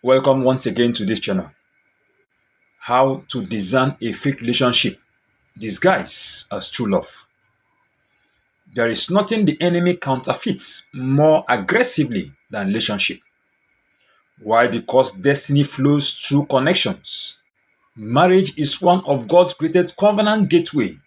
Welcome once again to this channel. How to discern a fake relationship disguised as true love. There is nothing the enemy counterfeits more aggressively than relationship. Why? Because destiny flows through connections. Marriage is one of God's greatest covenant gateway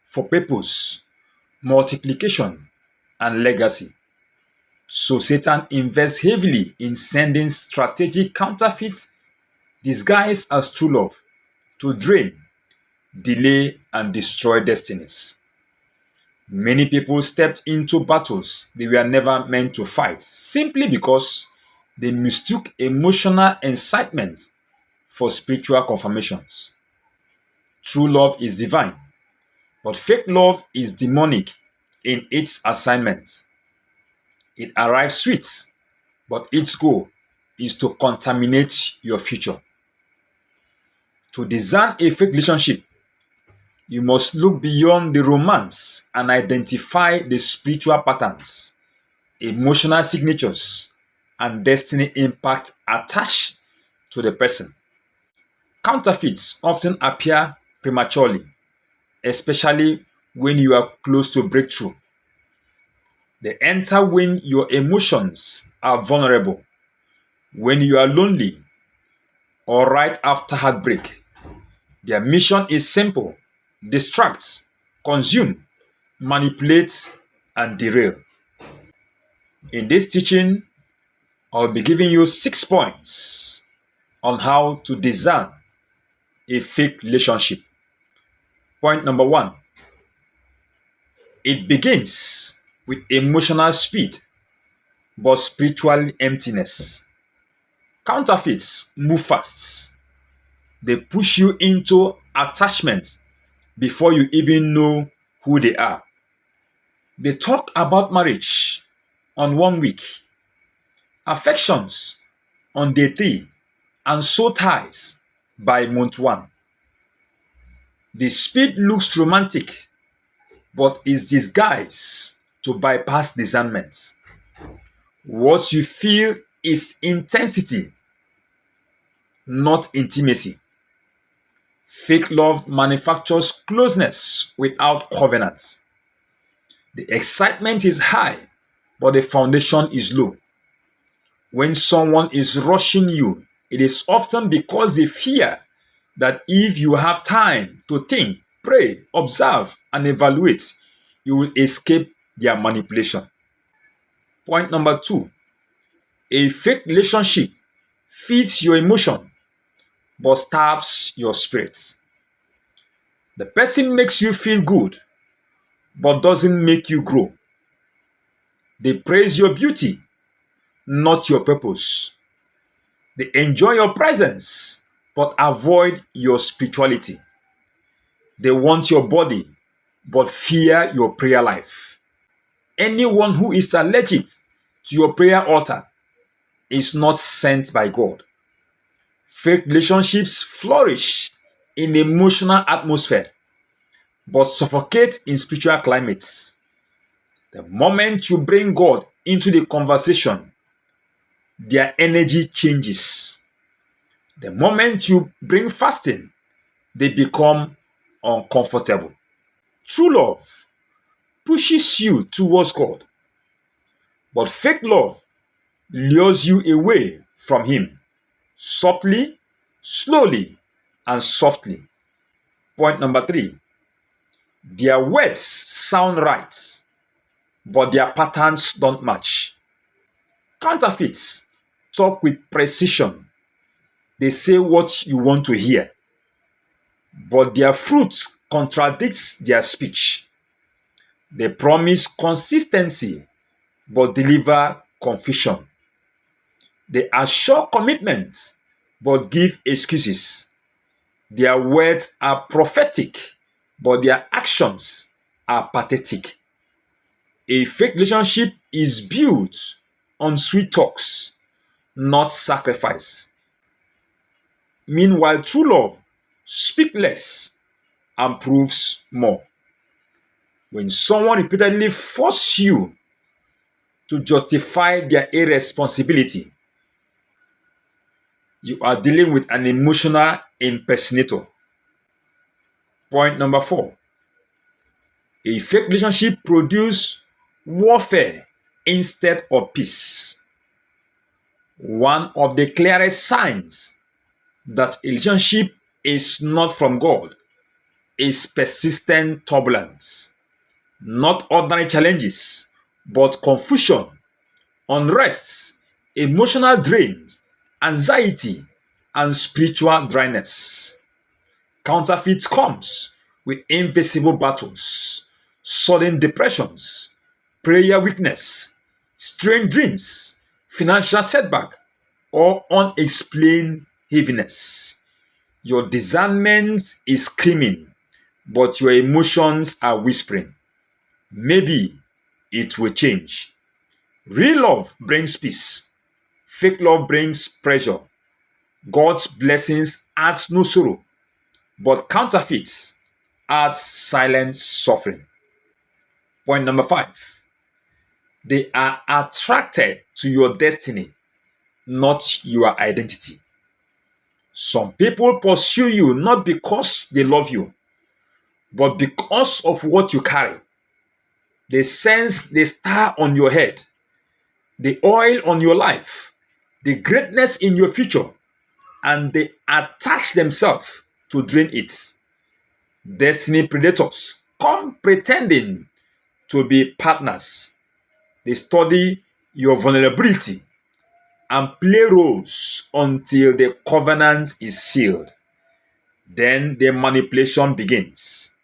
for purpose, multiplication, and legacy. So Satan invests heavily in sending strategic counterfeits disguised as true love to drain, delay, and destroy destinies. Many people stepped into battles they were never meant to fight simply because they mistook emotional excitement for spiritual confirmations. True love is divine, but fake love is demonic in its assignment. It arrives sweet, but its goal is to contaminate your future. To discern a fake relationship, you must look beyond the romance and identify the spiritual patterns, emotional signatures, and destiny impact attached to the person. Counterfeits often appear prematurely, especially when you are close to breakthrough. They enter when your emotions are vulnerable, when you are lonely, or right after heartbreak. Their mission is simple: distract, consume, manipulate, and derail. In this teaching, I'll be giving you 6 points on how to discern a fake relationship. Point number 1: it begins with emotional speed but spiritual emptiness. Counterfeits move fast. They push you into attachment before you even know who they are. They talk about marriage on 1 week, affections on day 3, and soul ties by month 1. The speed looks romantic, but is disguised to bypass discernment. What you feel is intensity, not intimacy. Fake love manufactures closeness without covenant. The excitement is high, but the foundation is low. When someone is rushing you, it is often because they fear that if you have time to think, pray, observe, and evaluate, you will escape their manipulation. Point number 2: a fake relationship feeds your emotion but starves your spirit. The person makes you feel good but doesn't make you grow. They praise your beauty, not your purpose. They enjoy your presence but avoid your spirituality. They want your body but fear your prayer life. Anyone who is allergic to your prayer altar is not sent by God. Fake relationships flourish in emotional atmosphere but suffocate in spiritual climates. The moment you bring God into the conversation, their energy changes. The moment you bring fasting, they become uncomfortable. True love pushes you towards God, but fake love lures you away from Him subtly, slowly, and softly. Point number 3: their words sound right, but their patterns don't match. Counterfeits talk with precision. They say what you want to hear, but their fruit contradicts their speech. They promise consistency but deliver confusion. They assure commitment but give excuses. Their words are prophetic, but their actions are pathetic. A fake relationship is built on sweet talks, not sacrifice. Meanwhile, true love speaks less and proves more. When someone repeatedly forces you to justify their irresponsibility, You are dealing with an emotional impersonator. Point number 4. A fake relationship produces warfare instead of peace. One of the clearest signs that a relationship is not from God is persistent turbulence. Not ordinary challenges, but confusion, unrest, emotional drain, anxiety, and spiritual dryness. Counterfeit comes with invisible battles, sudden depressions, prayer weakness, strange dreams, financial setback, or unexplained heaviness. Your discernment is screaming, but your emotions are whispering. Maybe it will change. Real love brings peace. Fake love brings pressure. God's blessings adds no sorrow, but counterfeits adds silent suffering. Point number 5. They are attracted to your destiny, not your identity. Some people pursue you not because they love you, but because of what you carry. They sense the star on your head, the oil on your life, the greatness in your future, and they attach themselves to drain it. Destiny predators come pretending to be partners. They study your vulnerability and play roles until the covenant is sealed. Then the manipulation begins.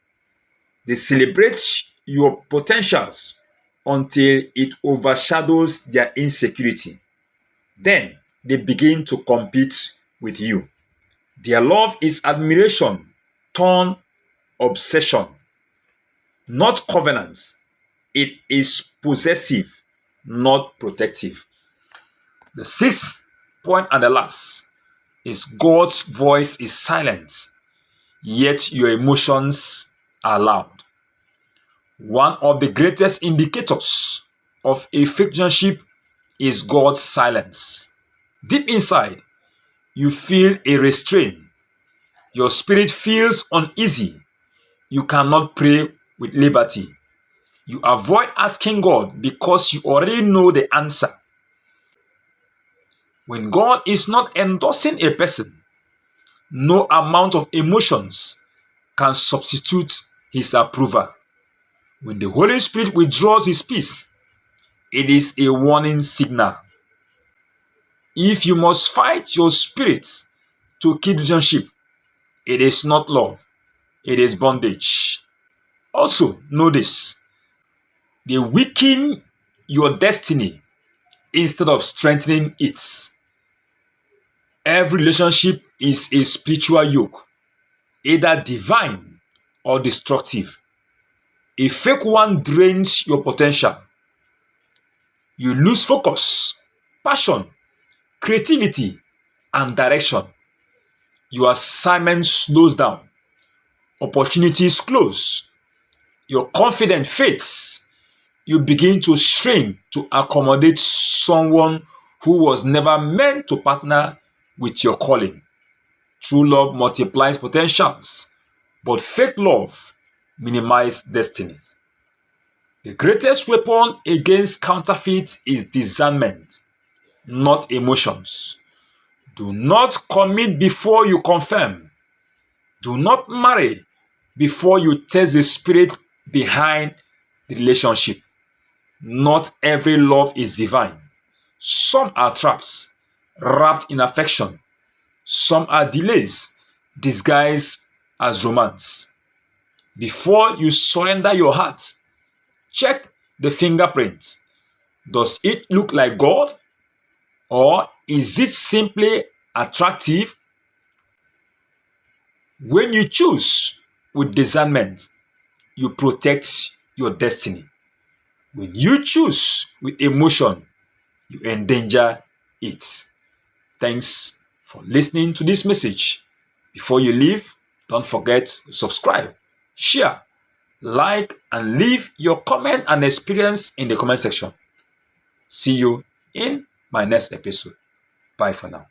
They celebrate your potentials until it overshadows their insecurity. Then they begin to compete with you. Their love is admiration turned obsession, not covenant. It is possessive, not protective. The 6th point and the last is God's voice is silent, yet your emotions are loud. One of the greatest indicators of a fake relationship is God's silence. Deep inside, you feel a restraint. Your spirit feels uneasy. You cannot pray with liberty. You avoid asking God because you already know the answer. When God is not endorsing a person, no amount of emotions can substitute his approval. When the Holy Spirit withdraws his peace, it is a warning signal. If you must fight your spirit to keep relationship, it is not love, it is bondage. Also, know this: they weaken your destiny instead of strengthening it. Every relationship is a spiritual yoke, either divine or destructive. A fake one drains your potential. You lose focus, passion, creativity, and direction. Your assignment slows down. Opportunities close. Your confidence fades. You begin to shrink to accommodate someone who was never meant to partner with your calling. True love multiplies potentials, but fake love minimizes destinies. The greatest weapon against counterfeit is discernment, not emotions. Do not commit before you confirm. Do not marry before you test the spirit behind the relationship. Not every love is divine. Some are traps wrapped in affection. Some are delays disguised as romance. Before you surrender your heart, check the fingerprint. Does it look like God? Or is it simply attractive? When you choose with discernment, you protect your destiny. When you choose with emotion, you endanger it. Thanks for listening to this message. Before you leave, don't forget to subscribe, share, like, and leave your comment and experience in the comment section. See you in my next episode. Bye for now.